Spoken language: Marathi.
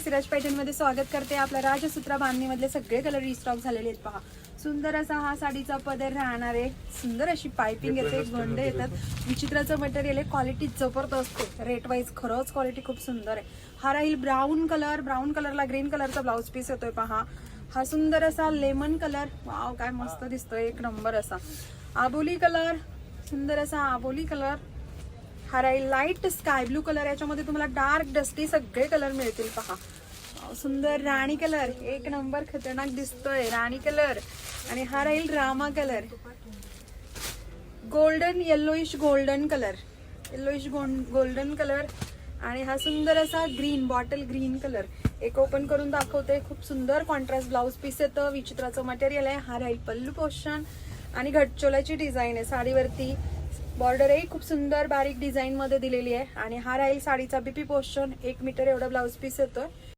सिराज पैठण मध्ये स्वागत करते. आपल्या राजसूत्रा बांधणी मधले सगळे कलर रिस्टॉक झालेले आहेत. पहा, सुंदर असा हा साडीचा पदर राहणार आहे. सुंदर अशी पाइपिंग येते, गोंड येतात, विचित्राचं मटेरियल आहे, क्वालिटी जबरदस्त आहे. रेट वाईज खरंच क्वालिटी खूप सुंदर आहे. हा राहील ब्राऊन कलर, ब्राऊन कलरला ग्रीन कलरचा ब्लाउज पीस येतोय. पहा, हा सुंदर असा लेमन कलर, वाव काय मस्त दिसतोय, एक नंबर असा. आबोली कलर, सुंदर असा आबोली कलर. हा राहील लाईट स्काय ब्लू कलर, याच्यामध्ये तुम्हाला डार्क डस्टी सगळे कलर मिळतील. पहा, सुंदर राणी कलर, एक नंबर खतरनाक दिसतोय राणी कलर. आणि हा राहील Rama colour, golden yellowish golden colour, yellowish golden colour. आणि हा सुंदर असा ग्रीन, बॉटल ग्रीन कलर. एक ओपन करून दाखवते. खूप सुंदर कॉन्ट्रास्ट ब्लाउज पीस येतं, विचित्राचं मटेरियल आहे. हा राहील पल्लू पोर्शन आणि घटचोलाची डिझाईन आहे. साडीवरती बॉर्डर आहे, खूप सुंदर बारीक डिझाईन मध्ये दिलेली आहे. आणि हा राहील साडीचा बीपी पोर्शन. 1 मीटर एवढा ब्लाउज पीस येतोय.